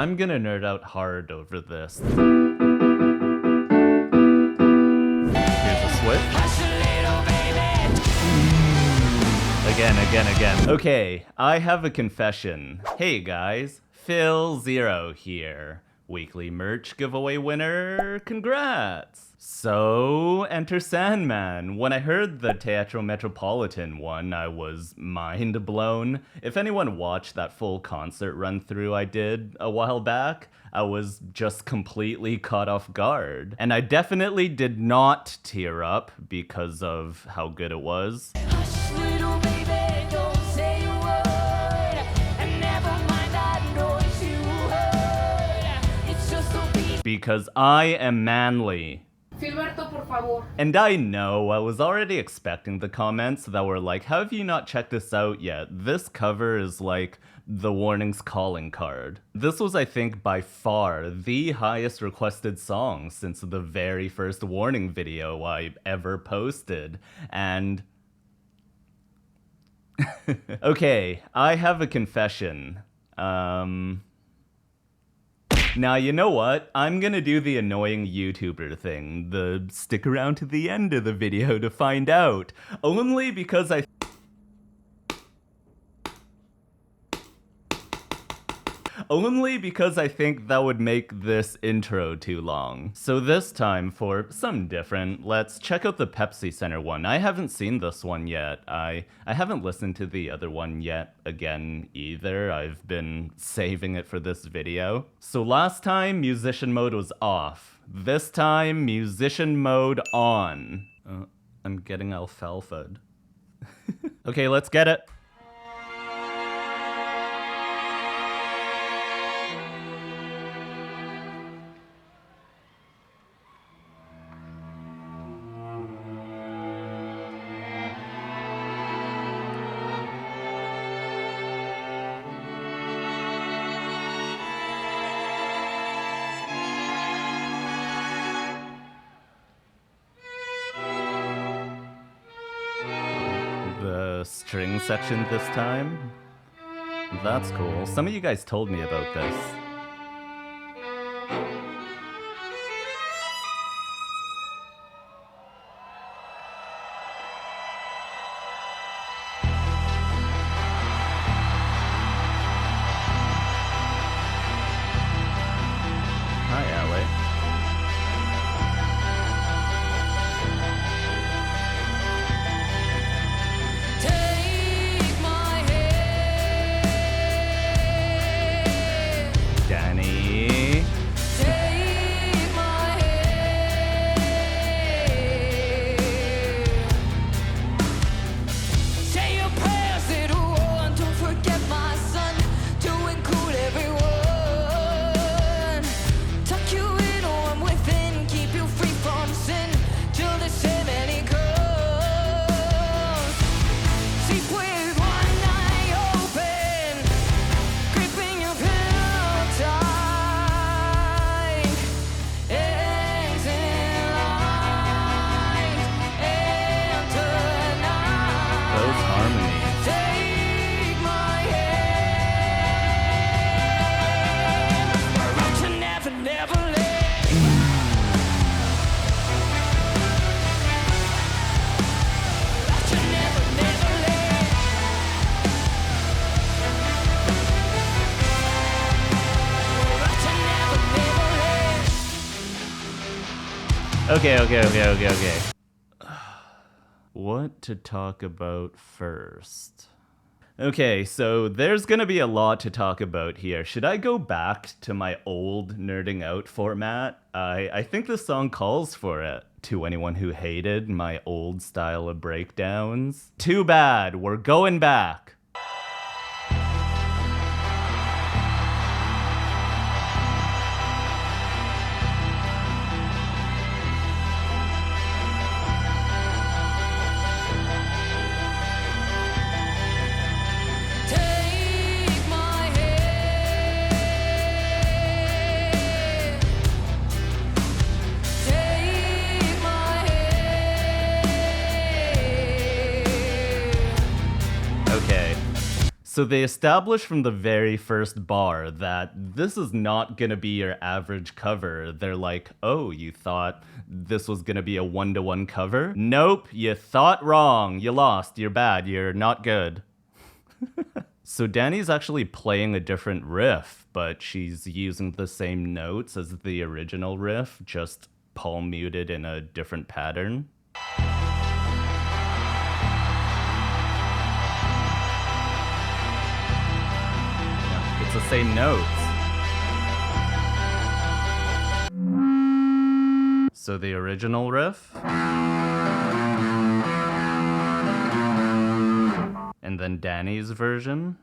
I'm gonna nerd out hard over this. Here's a switch. Again. Okay, I have a confession. Hey guys, philzeroyt here. Weekly merch giveaway winner, congrats! So, enter Sandman. When I heard the Teatro Metropolitan one, I was mind blown. If anyone watched that full concert run through I did a while back, I was just completely caught off guard. And I definitely did not tear up because of how good it was. Because I am manly. Filberto, por favor. And I know, I was already expecting the comments that were like, how have you not checked this out yet? This cover is like the Warning's calling card. This was, I think, by far the highest requested song since the very first Warning video I ever posted. And okay, I have a confession. Now, you know what? I'm gonna do the annoying YouTuber thing, the stick around to the end of the video to find out. Only because I think that would make this intro too long. So this time, for something different, let's check out the Pepsi Center one. I haven't seen this one yet. I haven't listened to the other one yet again either. I've been saving it for this video. So last time, musician mode was off. This time, musician mode on. I'm getting alfalfa'd. Okay, let's get it. String section this time. That's cool. Some of you guys told me about this. Hi, Ale. Okay. What to talk about first? Okay, so there's gonna be a lot to talk about here. Should I go back to my old nerding out format? I think the song calls for it. To anyone who hated my old style of breakdowns, too bad, we're going back. Okay. So they established from the very first bar that this is not gonna be your average cover. They're like, oh, you thought this was gonna be a one-to-one cover? Nope, you thought wrong. You lost, you're bad, you're not good. So Danny's actually playing a different riff, but she's using the same notes as the original riff, just palm muted in a different pattern. It's the same notes. So the original riff. And then Danny's version.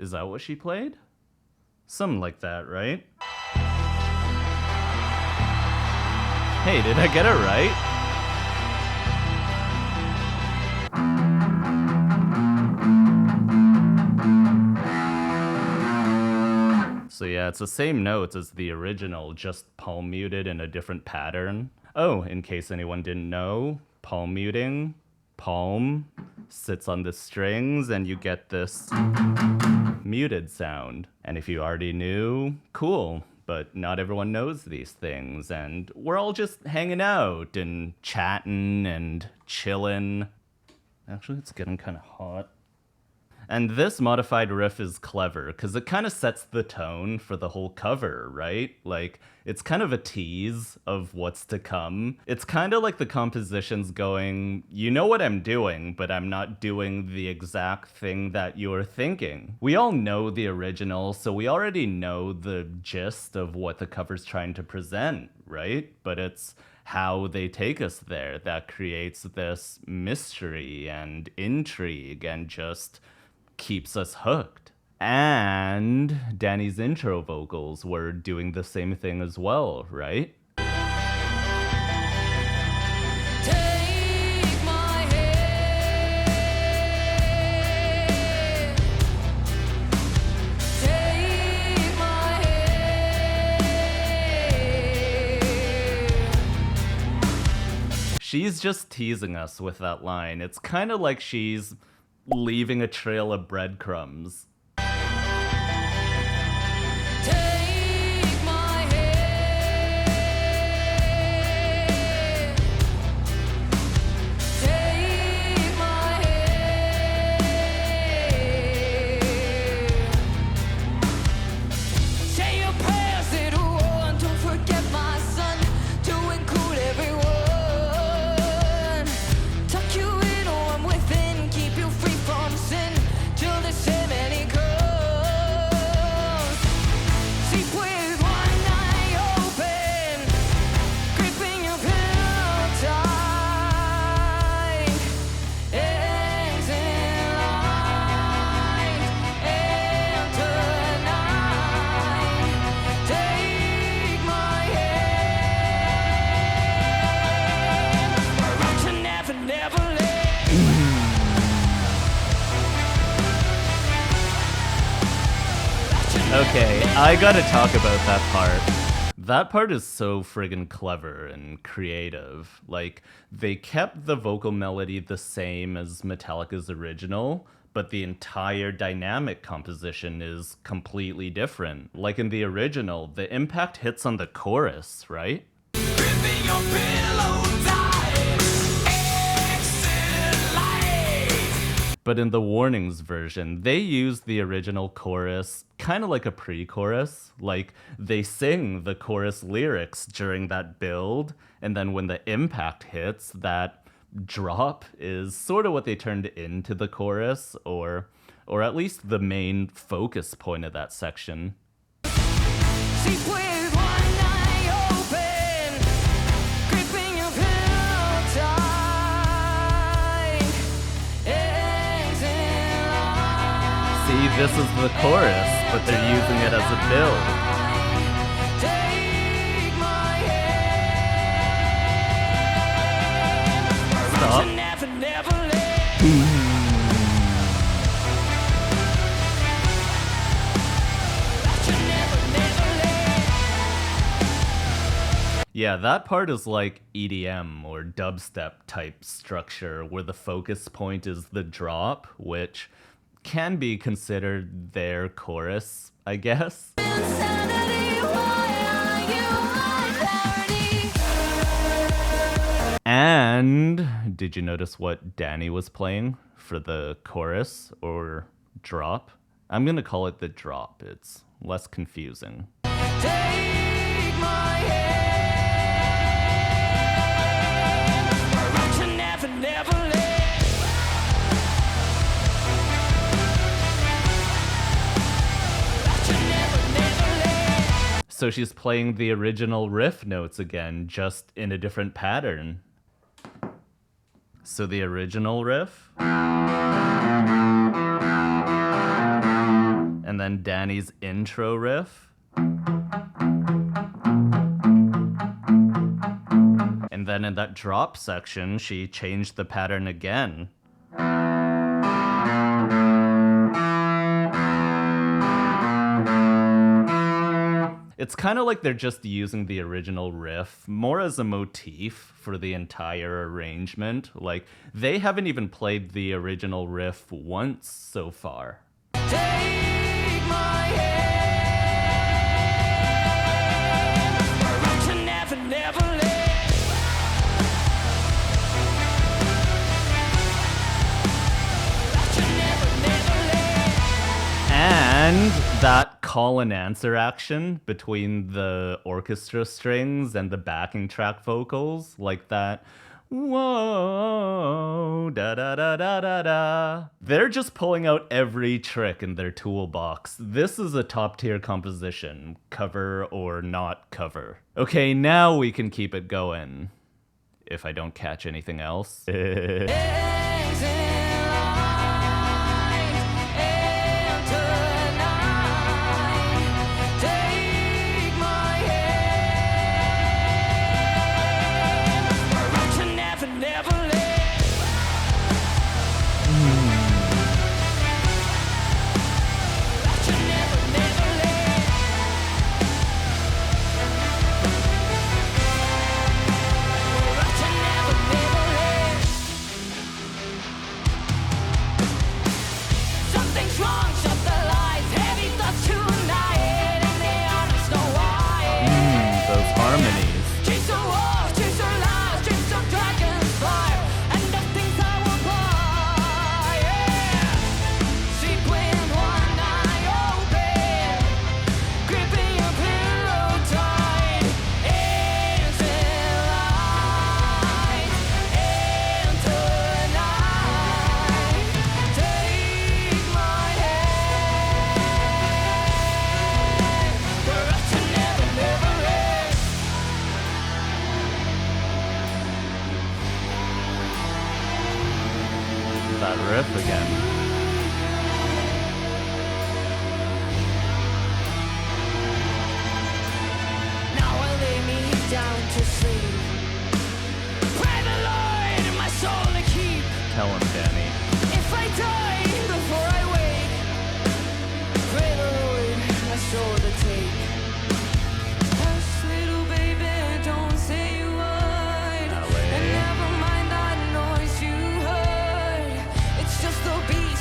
Is that what she played? Something like that, right? Hey, did I get it right? So yeah, it's the same notes as the original, just palm muted in a different pattern. Oh, in case anyone didn't know, palm muting, palm sits on the strings and you get this muted sound. And if you already knew, cool, but not everyone knows these things, and we're all just hanging out and chatting and chilling. Actually, it's getting kind of hot. And this modified riff is clever because it kind of sets the tone for the whole cover, right? Like, it's kind of a tease of what's to come. It's kind of like the composition's going, you know what I'm doing, but I'm not doing the exact thing that you're thinking. We all know the original, so we already know the gist of what the cover's trying to present, right? But it's how they take us there that creates this mystery and intrigue and just keeps us hooked. And Danny's intro vocals were doing the same thing as well, right? Take my hand. Take my hand. She's just teasing us with that line. It's kind of like she's leaving a trail of breadcrumbs. Take my hand. Take my hand. Say your prayers, little one. Don't forget my son. To include everyone. Tuck you in, warm within. Keep you free from sin. Till the ceremony comes. Sleep with one eye open. Gripping your pillow tight. Eggs in line. And tonight, take my hand. We're out to never, never let. Okay, I gotta talk about that part. That part is so friggin' clever and creative. Like, they kept the vocal melody the same as Metallica's original, but the entire dynamic composition is completely different. Like in the original, the impact hits on the chorus, right? Gripping your pillow tight. Eggs in line. But in the Warnings version, they use the original chorus kind of like a pre-chorus. Like, they sing the chorus lyrics during that build, and then when the impact hits, that drop is sort of what they turned into the chorus, or at least the main focus point of that section. Sleep with one eye open. Gripping your pillow tight. Eggs in line. See, this is the chorus, but they're using it as a build. Take my hand. Stop. Never, never let. Never, never let. Yeah, that part is like EDM or dubstep type structure where the focus point is the drop, which can be considered their chorus, I guess. Insanity, why are you my parody? And did you notice what Danny was playing for the chorus or drop? I'm gonna call it the drop. It's less confusing. Take my hand. We're up to never, never let. Up to never, never let. So she's playing the original riff notes again, just in a different pattern. So the original riff. And then Danny's intro riff. And then in that drop section, she changed the pattern again. It's kind of like they're just using the original riff more as a motif for the entire arrangement. Like, they haven't even played the original riff once so far. Take my hand. We're up to never, never let. Up to never, never let. And that call and answer action between the orchestra strings and the backing track vocals, like that, whoa, da da da da da da. They're just pulling out every trick in their toolbox. This is a top tier composition, cover or not cover. Okay, now we can keep it going. If I don't catch anything else. Dancing light and tonight. Take my hand. We're up to never, never let. Up to never, never let. We're up to never, never let. Something's wrong, shut the lights. Heavy thoughts tonight, and they honest know why. Those harmonies. Chase the walls, chase the lies, chase some dragon's fire, and the things I will buy. Yeah. Sleep with one eye open, gripping your pillow tight. Dancing light and tonight. Take my hand. We're up to never, never end. That riff again. Now I lay me down to sleep. Pray the Lord my soul to keep. Tell him, Danny. If I die before I wake, pray the Lord my soul to take. Hush, little baby, don't say a word. Ale. And never mind that noise you heard. It's just the beat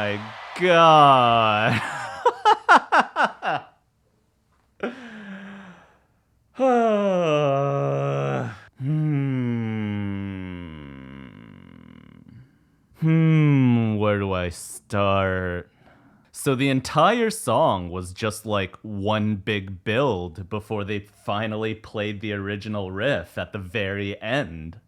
my god. Where do I start? So the entire song was just like one big build before they finally played the original riff at the very end.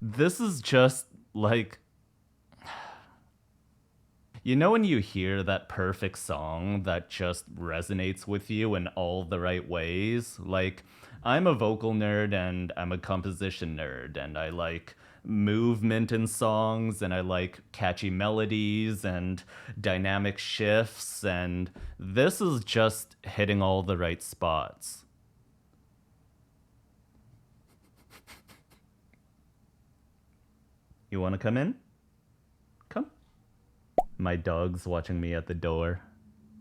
This is just like, you know when you hear that perfect song that just resonates with you in all the right ways? Like, I'm a vocal nerd and I'm a composition nerd, and I like movement in songs, and I like catchy melodies and dynamic shifts, and this is just hitting all the right spots. You want to come in? Come. My dog's watching me at the door.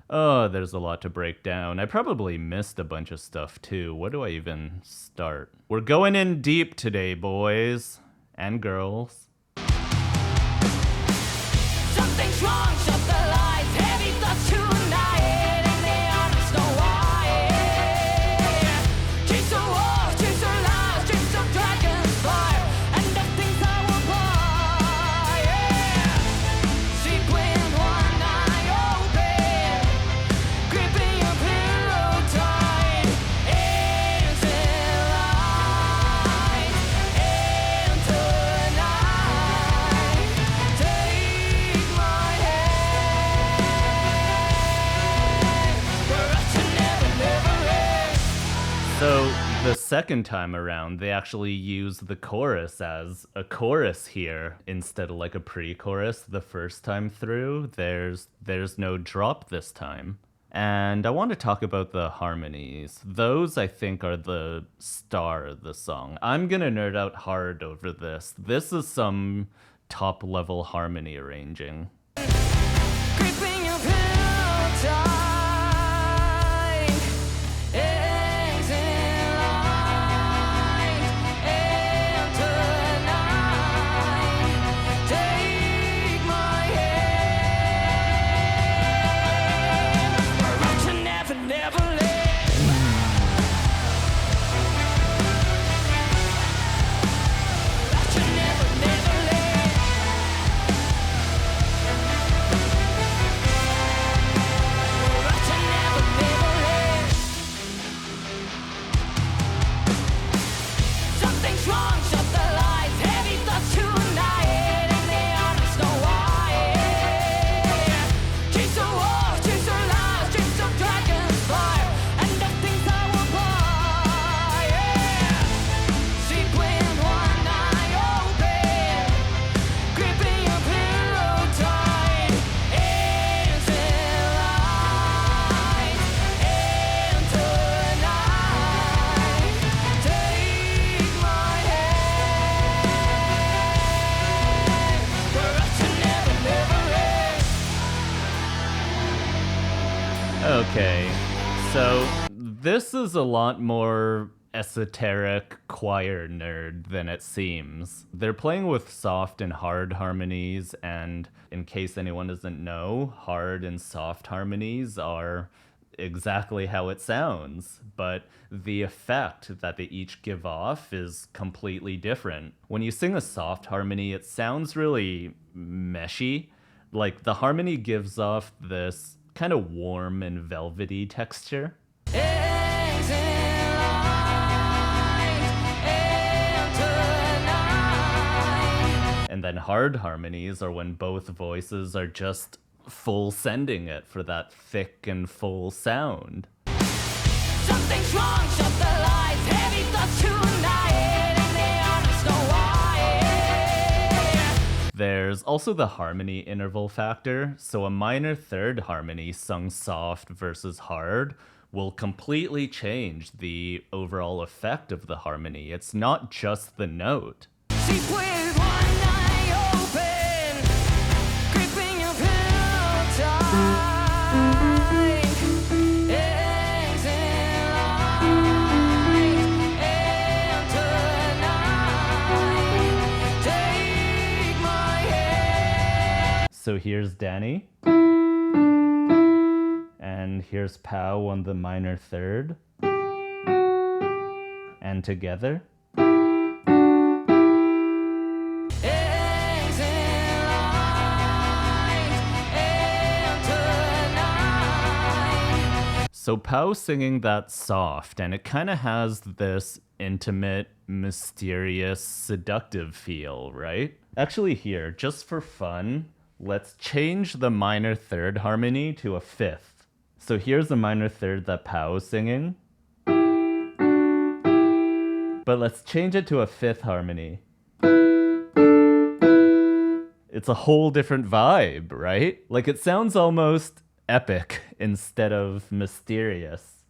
Oh, there's a lot to break down. I probably missed a bunch of stuff too. Where do I even start? We're going in deep today, boys and girls. Something's wrong, shut the lights, heavy thoughts tonight, and they honest know why. Chase the wolf, chase the lies, chase the dragon's fire, and the things I will buy. Sequin, one eye open, gripping your pillow tight, into light, into night. Take my hand, for us to never, never end. So the second time around, they actually use the chorus as a chorus here instead of like a pre-chorus the first time through. There's no drop this time. And I want to talk about the harmonies. Those, I think, are the star of the song. I'm gonna nerd out hard over this. This is some top-level harmony arranging. Gripping your pillow tight, eggs in line, and tonight, take my hand, we're up to never, never let. Up to never, never let. We're up to never, never let. Something's wrong, shut the lights, heavy thoughts tonight, and they honest know why. Chase the wolf, chase the lies, chase the dragon's fire, and the things I will buy. Sequin, one eye open, gripping your pillow tight, into light, into night. Take my hand, for us to never, never end. Okay, so this is a lot more esoteric choir nerd than it seems. They're playing with soft and hard harmonies, and in case anyone doesn't know, hard and soft harmonies are exactly how it sounds, but the effect that they each give off is completely different. When you sing a soft harmony, it sounds really meshy. Like, the harmony gives off this kind of warm and velvety texture. Eggs in line, and tonight. And then hard harmonies are when both voices are just full sending it for that thick and full sound. Something's wrong, shut the lights, heavy thoughts tonight, and they honest know why. There's also the harmony interval factor, so a minor third harmony sung soft versus hard will completely change the overall effect of the harmony. It's not just the note. Sleep with one eye open, gripping your pillow tight, eggs in So here's Danny. And here's Pow on the minor third. And together. So Pow singing that soft, and it kind of has this intimate, mysterious, seductive feel, right? Actually here, just for fun, let's change the minor third harmony to a fifth. So here's the minor third that Pow is singing. But let's change it to a fifth harmony. It's a whole different vibe, right? Like it sounds almost epic instead of mysterious.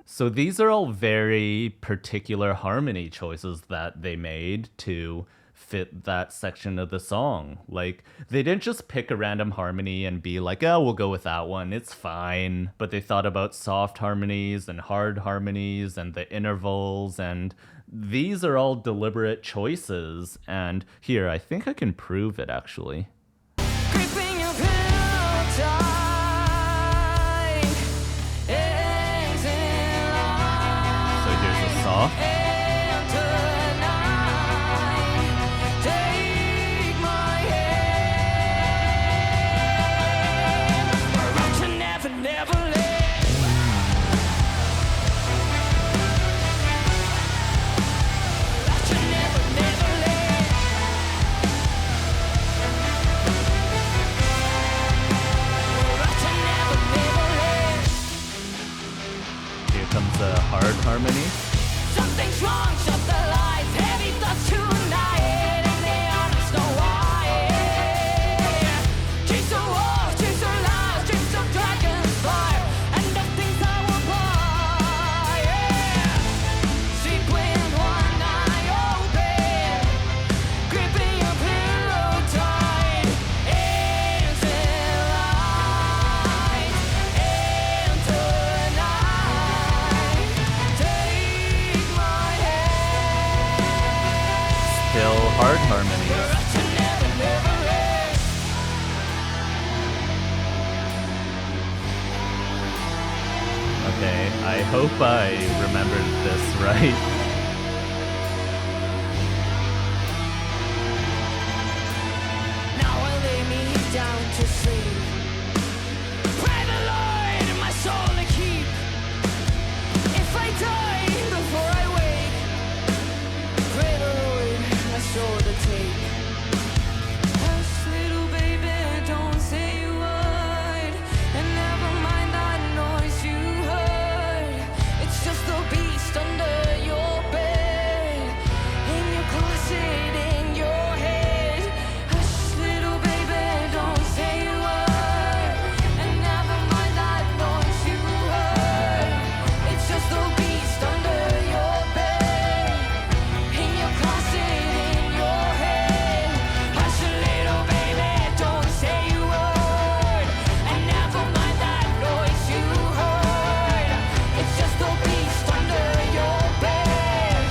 So these are all very particular harmony choices that they made to fit that section of the song. Like, they didn't just pick a random harmony and be like, oh, we'll go with that one, it's fine. But they thought about soft harmonies and hard harmonies and the intervals, and these are all deliberate choices. And here, I think I can prove it actually. Gripping your pillow tight, eggs in line. So here's the soft. And tonight, take my hand. We're up to never, never let. Up to never, never let. We're up to never, never let. Here comes the hard harmony. Something's wrong, shut the lights, heavy thoughts tonight, and they honest know why. Chase the wolf, chase the lies, chase the dragon's fire, and the things I will buy. Sleep with one eye open, gripping your pillow tight. Aims in light, and tonight, take my hand. Still hard harmonies. We're up to never, never end. Okay, I hope I remembered this right. Now I lay me down to sleep. Pray the Lord my soul to keep. If I die before I wake, pray the Lord my soul to take. Hush, little baby, don't say a word, and never mind that noise you heard. It's just the beast under your bed, in your closet, in your head. Hush, little baby, don't say a word, and never mind that noise you heard. It's just the beast under your bed, in your closet, in your head. Hush, little baby, don't say a word, and never mind that noise you heard. It's just the beast under your bed,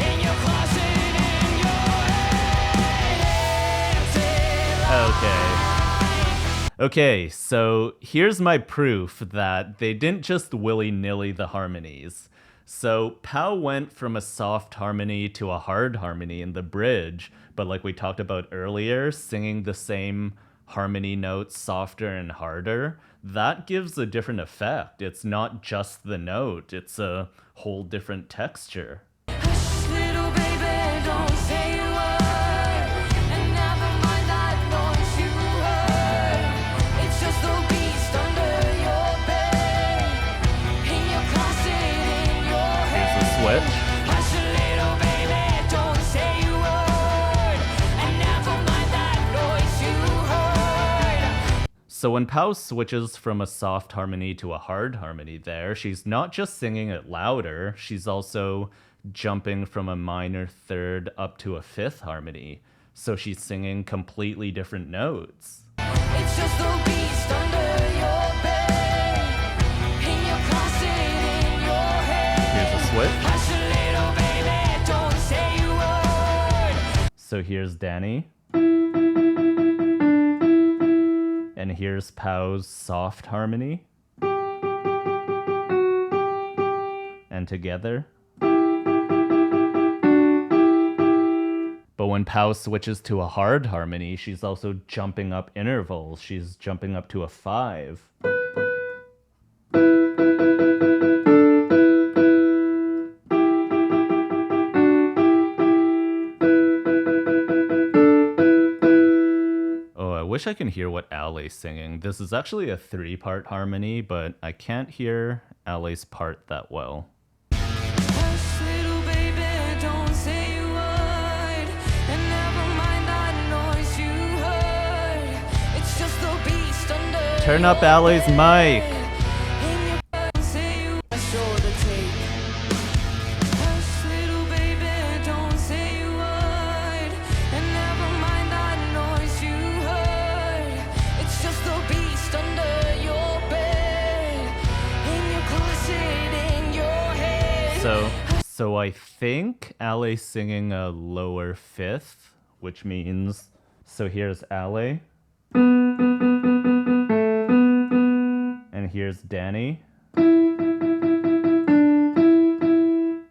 in your closet, in your head. Okay, so here's my proof that they didn't just willy-nilly the harmonies. So Pow went from a soft harmony to a hard harmony in the bridge, but like we talked about earlier, singing the same harmony notes softer and harder, that gives a different effect. It's not just the note, it's a whole different texture. Hush, little baby, don't say a word, and never mind that noise you heard. It's just the beast under your bed, in your closet, in your Here's head. the switch. Hush, little baby, don't say a word, and never mind that noise you heard. So when Pow switches from a soft harmony to a hard harmony there, she's not just singing it louder, she's also jumping from a minor third up to a fifth harmony. So she's singing completely different notes. It's just the beast under your bed, in your closet, in your head. Here's the switch. Hush, little baby, don't say a word, So here's Danny. And here's Pow's soft harmony. And together. But when Pow switches to a hard harmony, she's also jumping up intervals. She's jumping up to a 5. Oh, I wish I can hear what Ale's singing. This is actually a 3-part harmony, but I can't hear Ale's part that well. Hush, little baby, don't say a word, and never mind that noise you heard. It's just the beast under. Turn up Ale's mic. In your blood, say you shoulder tape. Hush, little baby, don't say a word, and never mind that noise you heard. It's just the beast under your bed, in your closet, in your head. So I think Ale's singing a lower 5th, which means, so here's Ale. And here's Danny.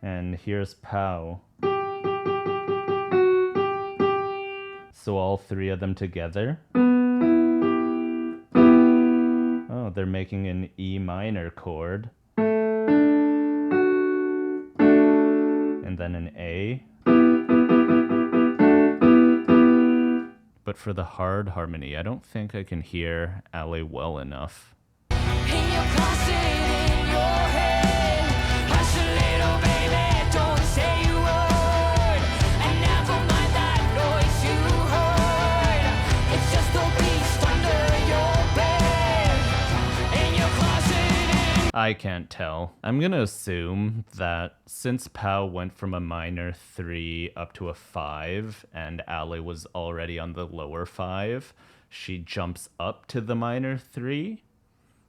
And here's Pow. So all 3 of them together. Oh, they're making an E minor chord. And then an A. But for the hard harmony, I don't think I can hear Ale well enough. In your closet, in your head. Hush, little baby, don't say a word, and never mind that noise you heard. It's just the beast under your bed, in your closet. I can't tell. I'm gonna assume that since Pow went from a minor 3 up to a 5, and Ale was already on the lower 5, she jumps up to the minor 3.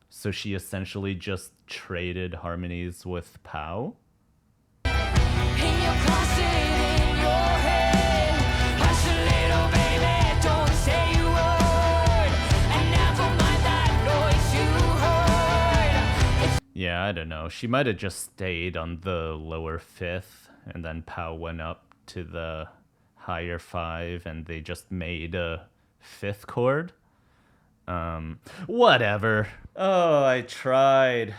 So she essentially just traded harmonies with Pow. In your closet, in your head. Hush, little baby, don't say a word, and never mind that noise you heard. Yeah, I don't know. She might have just stayed on the lower 5th, and then Pow went up to the higher 5, and they just made a 5th chord. Whatever. Oh, I tried.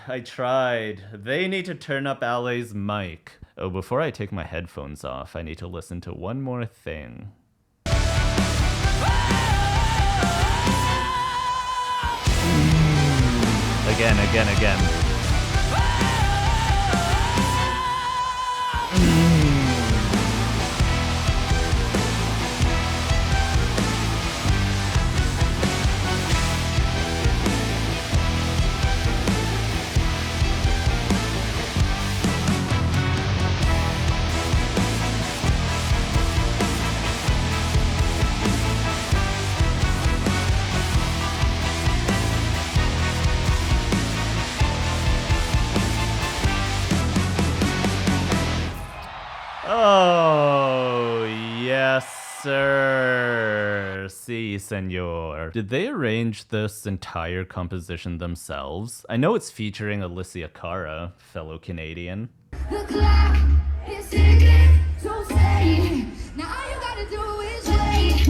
They need to turn up Ale's mic. Oh, before I take my headphones off, I need to listen to one more thing. Again. Oh, yes, sir. Si, senor. Did they arrange this entire composition themselves? I know it's featuring Alessia Cara, fellow Canadian. The clock is ticking, so say now all you gotta do is wait.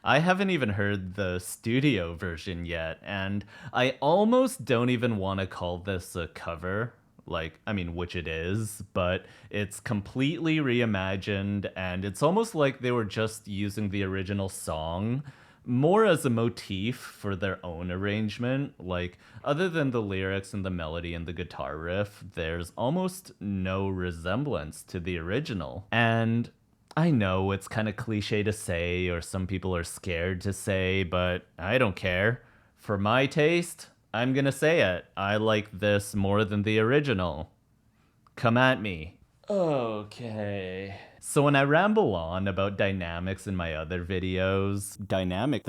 I haven't even heard the studio version yet, and I almost don't even want to call this a cover. Which it is, but it's completely reimagined, and it's almost like they were just using the original song more as a motif for their own arrangement. Like, other than the lyrics and the melody and the guitar riff, there's almost no resemblance to the original. And I know it's kind of cliche to say, or some people are scared to say, but I don't care. For my taste, I'm gonna say it. I like this more than the original. Come at me. Okay. So when I ramble on about dynamics in my other videos, dynamics,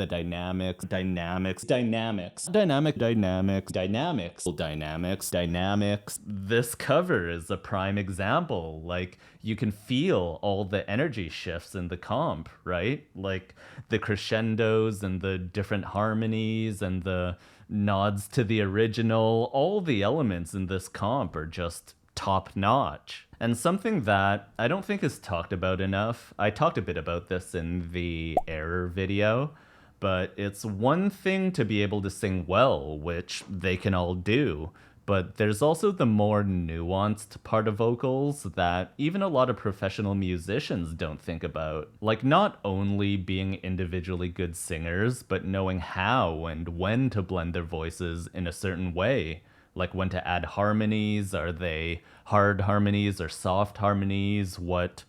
this cover is a prime example. Like, you can feel all the energy shifts in the comp, right? Like, the crescendos and the different harmonies and the nods to the original, all the elements in this comp are just top notch. And something that I don't think is talked about enough, I talked a bit about this in the Error video, but it's one thing to be able to sing well, which they can all do, but there's also the more nuanced part of vocals that even a lot of professional musicians don't think about. Like, not only being individually good singers, but knowing how and when to blend their voices in a certain way. Like when to add harmonies. Are they hard harmonies or soft harmonies? What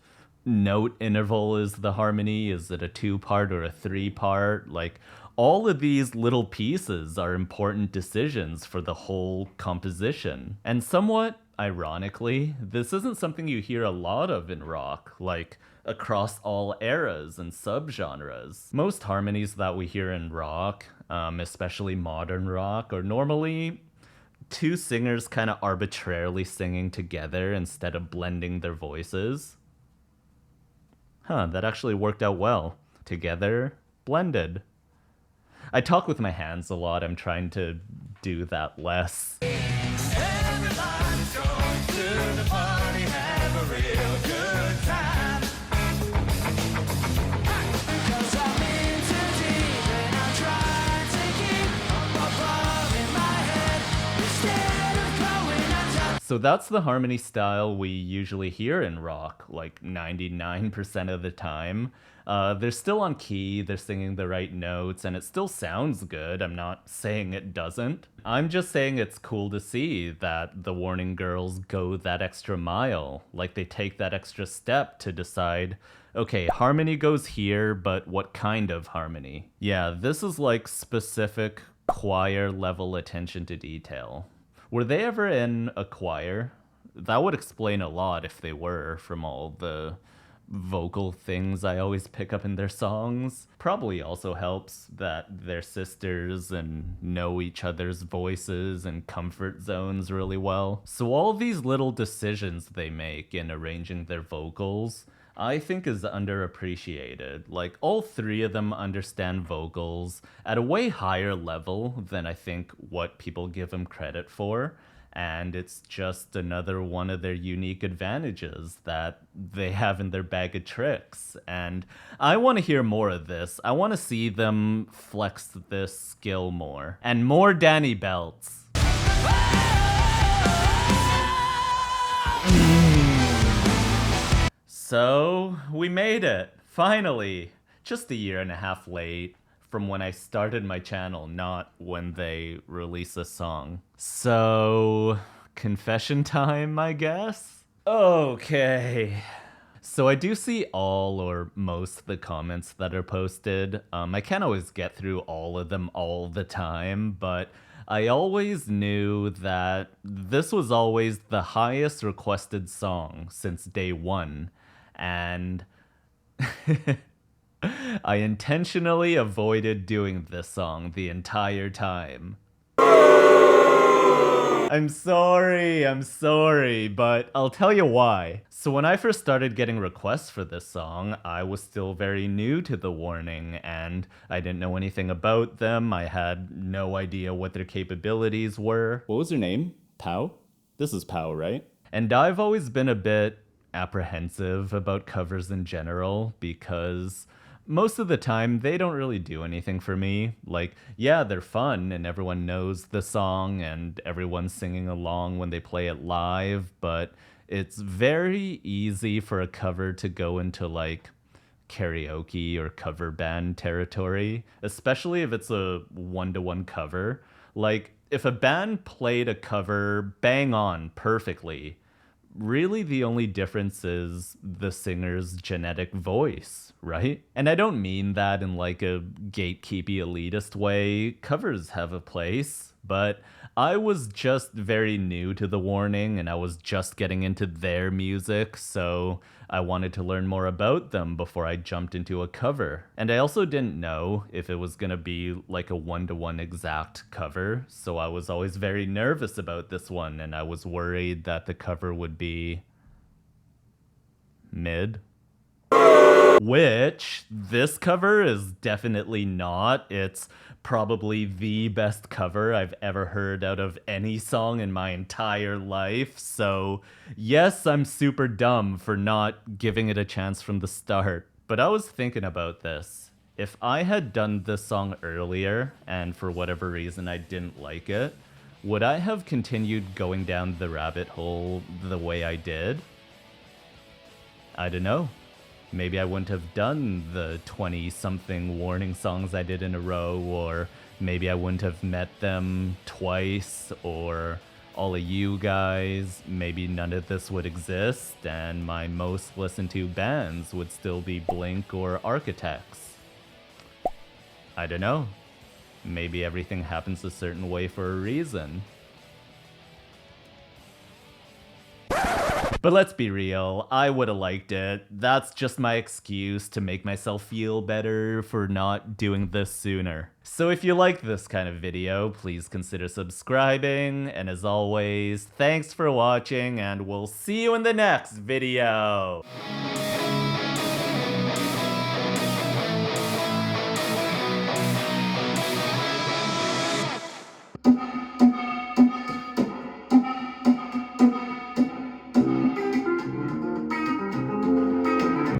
note interval is the harmony? Is it a 2-part or a 3-part? Like, all of these little pieces are important decisions for the whole composition. And somewhat ironically, this isn't something you hear a lot of in rock, like across all eras and subgenres. Most harmonies that we hear in rock, especially modern rock, are normally two singers kind of arbitrarily singing together instead of blending their voices. That actually worked out well. Together, blended. I talk with my hands a lot. I'm trying to do that less. Everybody's going to the party, have a real good time. Because I'm in too deep and I'm trying to keep above in my head instead of going on top. So that's the harmony style we usually hear in rock, like 99% of the time. They're still on key, they're singing the right notes, and it still sounds good. I'm not saying it doesn't. I'm just saying it's cool to see that the Warning Girls go that extra mile. Like, they take that extra step to decide, okay, harmony goes here, but what kind of harmony? Yeah, this is like specific choir level attention to detail. Were they ever in a choir? That would explain a lot if they were, from all the vocal things I always pick up in their songs. Probably also helps that they're sisters and know each other's voices and comfort zones really well. So all these little decisions they make in arranging their vocals, I think is underappreciated. Like, all three of them understand vocals at a way higher level than I think what people give them credit for. And it's just another one of their unique advantages that they have in their bag of tricks. And I want to hear more of this. I want to see them flex this skill more. And more Danny belts. So, we made it. Finally. Just a year and a half late from when I started my channel, not when they release a song. So, confession time, I guess? Okay. So I do see all or most of the comments that are posted. I can't always get through all of them all the time, but I always knew that this was always the highest requested song since day one. And I intentionally avoided doing this song the entire time. I'm sorry, but I'll tell you why. So when I first started getting requests for this song, I was still very new to The Warning, and I didn't know anything about them. I had no idea what their capabilities were. What was her name? Pow? This is Pow, right? And I've always been a bit apprehensive about covers in general, because most of the time, they don't really do anything for me. Like, yeah, they're fun and everyone knows the song and everyone's singing along when they play it live, but it's very easy for a cover to go into like karaoke or cover band territory, especially if it's a one-to-one cover. Like, if a band played a cover bang on perfectly, really the only difference is the singer's genetic voice, right? And I don't mean that in like a gatekeepy elitist way. Covers have a place, but I was just very new to the Warning and I was just getting into their music, so I wanted to learn more about them before I jumped into a cover. And I also didn't know if it was gonna be like a one-to-one exact cover, so I was always very nervous about this one, and I was worried that the cover would be mid. Which this cover is definitely not. It's probably the best cover I've ever heard out of any song in my entire life. So, yes, I'm super dumb for not giving it a chance from the start. But I was thinking about this. If I had done this song earlier, and for whatever reason I didn't like it, would I have continued going down the rabbit hole the way I did? I don't know. Maybe I wouldn't have done the 20-something Warning songs I did in a row, or maybe I wouldn't have met them twice, or all of you guys. Maybe none of this would exist, and my most listened to bands would still be Blink or Architects. I don't know. Maybe everything happens a certain way for a reason. But let's be real, I would have liked it. That's just my excuse to make myself feel better for not doing this sooner. So if you like this kind of video, please consider subscribing, and as always, thanks for watching, and we'll see you in the next video!